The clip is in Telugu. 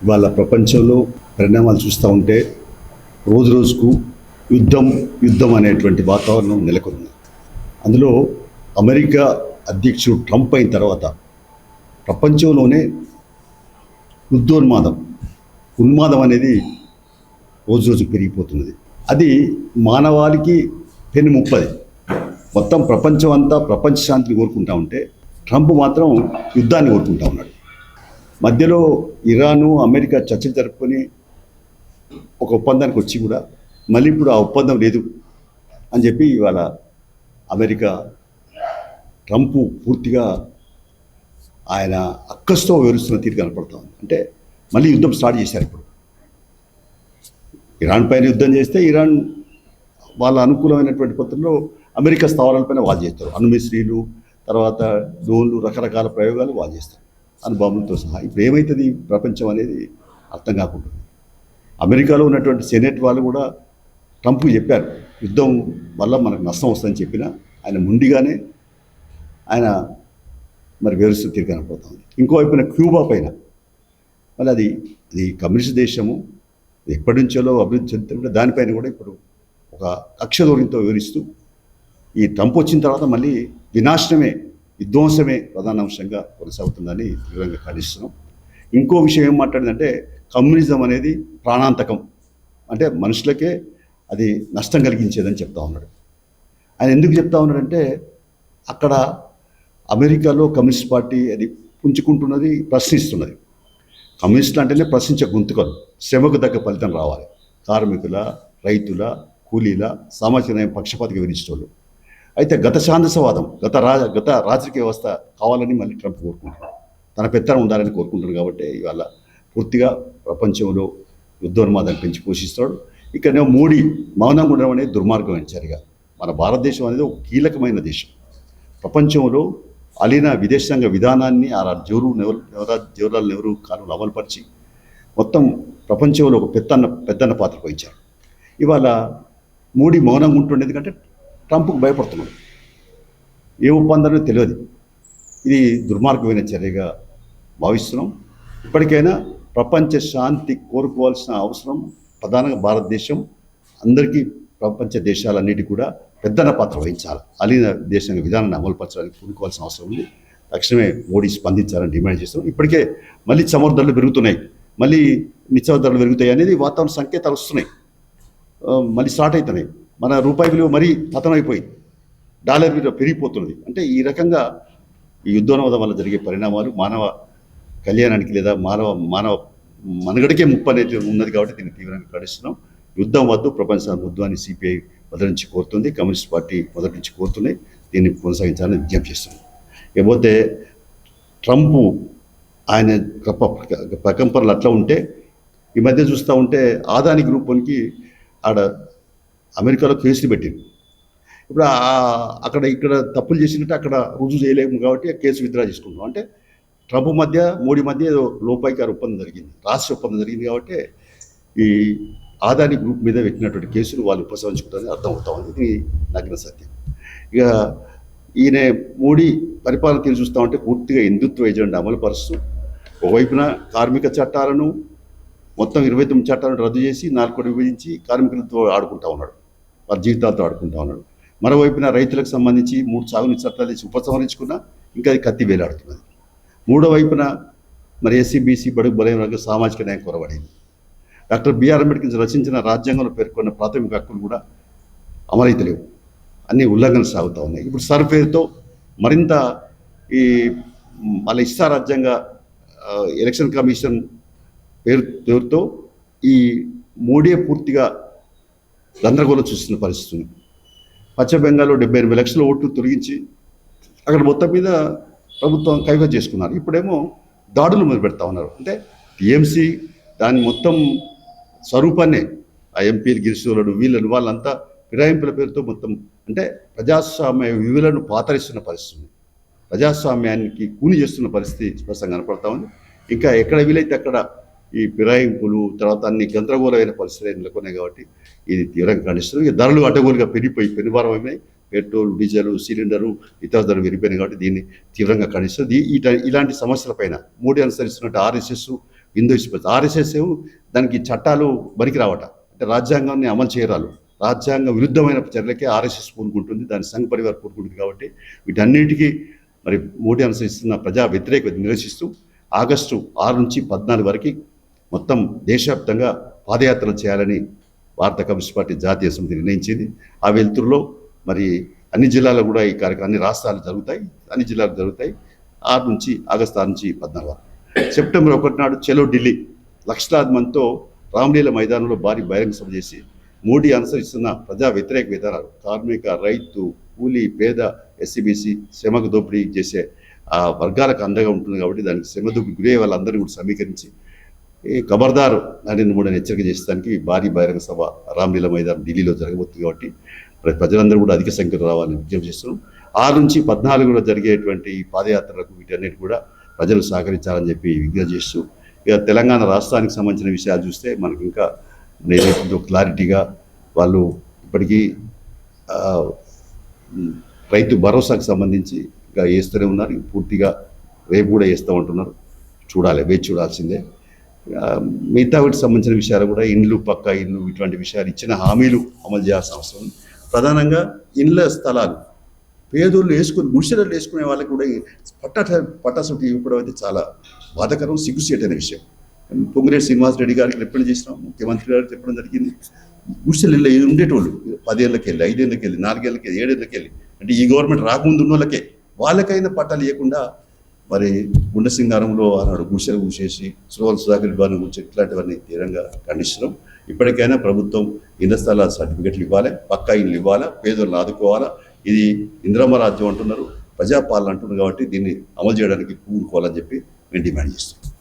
ఇవాళ ప్రపంచంలో పరిణామాలు చూస్తూ ఉంటే రోజు రోజుకు యుద్ధం యుద్ధం అనేటువంటి వాతావరణం నెలకొంది. అందులో అమెరికా అధ్యక్షుడు ట్రంప్ అయిన తర్వాత ప్రపంచంలోనే ఉన్మాదం అనేది రోజు రోజు పెరిగిపోతున్నది. అది మానవాళికి పెనుముప్పది. మొత్తం ప్రపంచం అంతా ప్రపంచ శాంతిని కోరుకుంటా ఉంటే ట్రంప్ మాత్రం యుద్ధాన్ని కోరుకుంటా ఉన్నాడు. మధ్యలో ఇరాను అమెరికా చర్చలు జరుపుకొని ఒక ఒప్పందానికి వచ్చి కూడా మళ్ళీ ఇప్పుడు ఆ ఒప్పందం లేదు అని చెప్పి ఇవాళ అమెరికా ట్రంప్ పూర్తిగా ఆయన అక్కస్తో వివరిస్తున్న తీరు కనపడుతూ ఉంది. అంటే మళ్ళీ యుద్ధం స్టార్ట్ చేశారు. ఇప్పుడు ఇరాన్ పైన యుద్ధం చేస్తే ఇరాన్ వాళ్ళ అనుకూలమైనటువంటి పద్ధతిలో అమెరికా స్థావరాలపైన వాళ్ళు చేస్తారు. అణుమిస్త్రీలు, తర్వాత డ్రోన్లు, రకరకాల ప్రయోగాలు వాళ్ళు చేస్తారు, అణుబాంబులతో సహా. ఇప్పుడు ఏమవుతుంది ప్రపంచం అనేది అర్థం కాకుండా. అమెరికాలో ఉన్నటువంటి సెనేట్ వాళ్ళు కూడా ట్రంప్కి చెప్పారు యుద్ధం వల్ల మనకు నష్టం వస్తుందని చెప్పినా ఆయన ముండిగానే ఆయన మరి వివరిస్తూ తీరు కనపడుతుంది. ఇంకోవైపున క్యూబా పైన మరి అది కమ్యూనిస్ట్ దేశము, ఎప్పటి నుంచో అభివృద్ధి చెందుతుంటే దానిపైన కూడా ఇప్పుడు ఒక కక్ష ధోరణితో వివరిస్తూ ఈ ట్రంప్ వచ్చిన తర్వాత మళ్ళీ వినాశనమే, విధ్వంసమే ప్రధాన అంశంగా కొనసాగుతుందని తీవ్రంగా ఖండిస్తున్నాం. ఇంకో విషయం ఏం మాట్లాడిందంటే కమ్యూనిజం అనేది ప్రాణాంతకం, అంటే మనుషులకే అది నష్టం కలిగించేదని చెప్తా ఉన్నాడు. ఆయన ఎందుకు చెప్తా ఉన్నాడంటే అక్కడ అమెరికాలో కమ్యూనిస్ట్ పార్టీ అది పుంజుకుంటున్నది, ప్రశ్నిస్తున్నది. కమ్యూనిస్టులు అంటేనే ప్రశ్నించే గొంతుకలు, శ్రమకు తగ్గ ఫలితం రావాలి. కార్మికుల, రైతుల, కూలీల సామాజిక న్యాయం పక్షపాతిగా విధించేవాళ్ళు. అయితే గత ఛాందసవాదం, గత రాజకీయ వ్యవస్థ కావాలని మళ్ళీ ట్రంప్ కోరుకుంటున్నాడు. తన పెత్తనం ఉండాలని కోరుకుంటున్నాడు. కాబట్టి ఇవాళ పూర్తిగా ప్రపంచంలో యుద్ధోన్మాదాన్ని పెంచి పోషిస్తాడు. ఇక్కడ మోడీ మౌనంగా ఉండడం అనేది దుర్మార్గమైన చర్య. మన భారతదేశం అనేది ఒక కీలకమైన దేశం. ప్రపంచంలో అలీన విదేశాంగ విధానాన్ని జవహర్లాల్ నెహ్రూ కాలంలో అమలుపరిచి మొత్తం ప్రపంచంలో ఒక పెద్దన్న పాత్ర వహించారు. ఇవాళ మోడీ మౌనంగా ఉంటుండే, ఎందుకంటే ట్రంప్కు భయపడుతున్నాడు. ఏ ఒప్పందమో తెలియదు. ఇది దుర్మార్గమైన చర్యగా భావిస్తున్నాం. ఇప్పటికైనా ప్రపంచ శాంతి కోరుకోవాల్సిన అవసరం ప్రధానంగా భారతదేశం అందరికీ, ప్రపంచ దేశాలన్నిటి కూడా పెద్దన్న పాత్ర వహించాలి. అలీన దేశాంగ విధానాన్ని అమలుపరచడానికి పూనుకోవాల్సిన అవసరం ఉంది. తక్షణమే మోడీ స్పందించాలని డిమాండ్ చేస్తున్నాం. ఇప్పటికే మళ్ళీ చమురు ధరలు పెరుగుతున్నాయి, మళ్ళీ నిత్యావసర ధరలు పెరుగుతాయి అనేది వాతావరణ సంకేతాలు వస్తున్నాయి, మళ్ళీ స్టార్ట్ అవుతున్నాయి. మన రూపాయి విలువ మరీ పతనమైపోయింది, డాలర్ విలువ పెరిగిపోతున్నది. అంటే ఈ రకంగా ఈ యుద్ధోన్మాదం వల్ల జరిగే పరిణామాలు మానవ కళ్యాణానికి లేదా మానవ మనుగడకే ముప్పు అనేది ఉన్నది. కాబట్టి దీన్ని తీవ్రంగా ఖండిస్తున్నాం. యుద్ధం వద్దు, ప్రపంచాన్ని వద్దు అని సిపిఐ మొదటి నుంచి కోరుతుంది, కమ్యూనిస్ట్ పార్టీ మొదటి నుంచి కోరుతున్నాయి. దీన్ని కొనసాగించాలని విజ్ఞప్తి చేస్తున్నాం. ఇకపోతే ట్రంప్ ఆయన ప్రకంపనలు అట్లా ఉంటే ఈ మధ్య చూస్తూ ఉంటే ఆదాని గ్రూప్కి ఆడ అమెరికాలో కేసులు పెట్టింది. ఇప్పుడు అక్కడ ఇక్కడ తప్పులు చేసినట్టు అక్కడ రుజువు చేయలేము కాబట్టి కేసు విత్డ్రా చేసుకుంటాం. అంటే ట్రంప్ మధ్య మోడీ మధ్య ఏదో లోపాయికార ఒప్పందం జరిగింది, రాష్ట్ర ఒప్పందం జరిగింది. కాబట్టి ఈ ఆదాని గ్రూప్ మీద పెట్టినటువంటి కేసులు వాళ్ళు ఉపసంహరించుకుంటారని అర్థమవుతా ఉంది. ఇది నగ్న సత్యం. ఇక ఈయన మోడీ పరిపాలన తీరు చూస్తూ ఉంటే పూర్తిగా హిందుత్వ ఎజెండా అమలు పరుస్తూ ఒకవైపున కార్మిక చట్టాలను మొత్తం 29 చట్టాలను రద్దు చేసి 4 విభజించి కార్మికులతో ఆడుకుంటా ఉన్నాడు, వారి జీవితాలతో ఆడుకుంటా ఉన్నాడు. మరోవైపున రైతులకు సంబంధించి 3 సాగునీటి చట్టాలు చేసి ఉపసంహరించుకున్నా ఇంకా అది కత్తి వేలాడుతున్నది. మూడో వైపున మరి ఎస్సీ, బీసీ, బడుగు బలైన వర్గ సామాజిక న్యాయం కొరబడింది. డాక్టర్ బిఆర్ అంబేద్కర్ రచించిన రాజ్యాంగంలో పేర్కొన్న ప్రాథమిక హక్కులు కూడా అమలైతలేవు, అన్ని ఉల్లంఘనలు సాగుతూ ఉన్నాయి. ఇప్పుడు సర్వేతో మరింత ఈ మళ్ళీ ఇష్టా రాజ్యాంగ ఎలక్షన్ కమిషన్ పేరుతో ఈ మోడీ పూర్తిగా గందరగోళం చూస్తున్న పరిస్థితి ఉంది. పశ్చిమ బెంగాల్లో 78 లక్షల ఓట్లు తొలగించి అక్కడ మొత్తం మీద ప్రభుత్వం కైవసం చేసుకున్నారు. ఇప్పుడేమో దాడులు మొదలు పెడతా ఉన్నారు. అంటే టీఎంసీ దాని మొత్తం స్వరూపాన్నే ఆ ఎంపీలు, గిరిశోలుడు, వాళ్ళంతా ఫిరాయింపుల పేరుతో మొత్తం అంటే ప్రజాస్వామ్య విలువలను పాతరిస్తున్న పరిస్థితి, ప్రజాస్వామ్యానికి కూని చేస్తున్న పరిస్థితి స్పష్టంగా కనపడతా ఉంది. ఇంకా ఎక్కడ వీలైతే అక్కడ ఈ ఫిరాయింపులు, తర్వాత అన్ని గందరగోళమైన పరిస్థితులు నెలకొన్నాయి. కాబట్టి ఇది తీవ్రంగా ఖండిస్తుంది. ఇక ధరలు అడ్డగోలుగా పెనుభారం అయినాయి. పెట్రోల్, డీజిల్, సిలిండరు, ఇతర ధరలు పెరిగిపోయినాయి. కాబట్టి దీన్ని తీవ్రంగా ఖండిస్తుంది. ఇలాంటి సమస్యలపైన మోడీ అనుసరిస్తున్నట్టు ఆర్ఎస్ఎస్ హిందూయిస్ట్ ఆర్ఎస్ఎస్ ఏమో దానికి చట్టాలు బరికి రావట, అంటే రాజ్యాంగాన్ని అమలు చేయరాలు, రాజ్యాంగ విరుద్ధమైన చర్యలకే ఆర్ఎస్ఎస్ పూనుకుంటుంది, దాని సంఘ పరివార్ పూనుకుంటుంది. కాబట్టి వీటన్నిటికీ మరి మోడీ అనుసరిస్తున్న ప్రజా వ్యతిరేకత నిరసిస్తూ ఆగస్టు 6 నుంచి 14 వరకు మొత్తం దేశవ్యాప్తంగా పాదయాత్రలు చేయాలని భారత కమ్యూనిస్ట్ పార్టీ జాతీయ సమితి నిర్ణయించింది. ఆ వెలుతురులో మరి అన్ని జిల్లాల్లో కూడా ఈ కార్యక్రమం అన్ని రాష్ట్రాలు జరుగుతాయి, అన్ని జిల్లాలు జరుగుతాయి. ఆగస్టు 6 నుంచి 14 వరకు. సెప్టెంబర్ 1 నాడు చలో ఢిల్లీ లక్షలాది మందితో రామ్లీల మైదానంలో భారీ బహిరంగ సభ చేసి మోడీ అనుసరిస్తున్న ప్రజా వ్యతిరేక విధానాలు, కార్మిక, రైతు, కూలీ, పేద, ఎస్సీబీసీ శ్రమకు దోపిడీ చేసే ఆ వర్గాలకు అండగా ఉంటుంది. కాబట్టి దానికి శ్రమ దోపిడీ గురయ్యే వాళ్ళందరినీ కూడా సమీకరించి ఖబర్దారు నరేంద్ర మోడీని హెచ్చరిక చేసడానికి భారీ బహిరంగ సభ రామ్లీల మైదానం ఢిల్లీలో జరగబోతుంది. కాబట్టి ప్రజలందరూ కూడా అధిక సంఖ్యలో రావాలని విజ్ఞప్తి చేస్తున్నాం. 6 నుంచి 14 కూడా జరిగేటువంటి ఈ పాదయాత్రలకు వీటన్నిటి కూడా ప్రజలు సహకరించాలని చెప్పి విజ్ఞప్తి చేస్తూ, ఇక తెలంగాణ రాష్ట్రానికి సంబంధించిన విషయాలు చూస్తే మనకి ఇంకా నేనేదో క్లారిటీగా వాళ్ళు ఇప్పటికీ రైతు భరోసాకు సంబంధించి ఇంకా వేస్తూనే ఉన్నారు. పూర్తిగా రేపు కూడా వేస్తూ ఉంటున్నారు. చూడాలి, వేచి చూడాల్సిందే. మిగతా వీటికి సంబంధించిన విషయాలు కూడా ఇండ్లు, పక్కా ఇల్లు, ఇటువంటి విషయాలు ఇచ్చిన హామీలు అమలు చేయాల్సిన అవసరం ఉంది. ప్రధానంగా ఇండ్ల స్థలాలు పేదోళ్ళు వేసుకుని గుడిసెలు వేసుకునే వాళ్ళకి కూడా పట్టాసుటి ఇవ్వడం అయితే చాలా బాధాకరం, సిగ్గుసేటైన విషయం. పొంగిరెడ్డి శ్రీనివాస్ రెడ్డి గారికి ఎప్పుడు చేసినాం, ముఖ్యమంత్రి గారికి చెప్పడం జరిగింది. గుడిసెలు ఉండేటోళ్ళు 10 ఏళ్ళకి వెళ్ళి, 5 ఏళ్ళకి వెళ్ళి, 4 ఏళ్ళకి వెళ్ళి, 7 ఏళ్ళకి వెళ్ళి, అంటే ఈ గవర్నమెంట్ రాకముందు ఉన్న వాళ్ళకైనా పట్టాలు ఇవ్వకుండా మరి గుండె సింగారంలో ఆనాడు గుడిసెలు కూసేసి శ్రోవల్ సుధాకర్ విభాగం గురించి ఇట్లాంటివన్నీ తీవ్రంగా ఖండిస్తున్నాం. ఇప్పటికైనా ప్రభుత్వం ఇళ్ల స్థలాల సర్టిఫికెట్లు ఇవ్వాలి, పక్కా ఇల్లు ఇవ్వాలా, పేదలను ఆదుకోవాలా. ఇది ఇందిరమ్మ రాజ్యం అంటున్నారు, ప్రజాపాలన అంటున్నారు. కాబట్టి దీన్ని అమలు చేయడానికి పూనుకోవాలని చెప్పి మేము డిమాండ్ చేస్తున్నాం.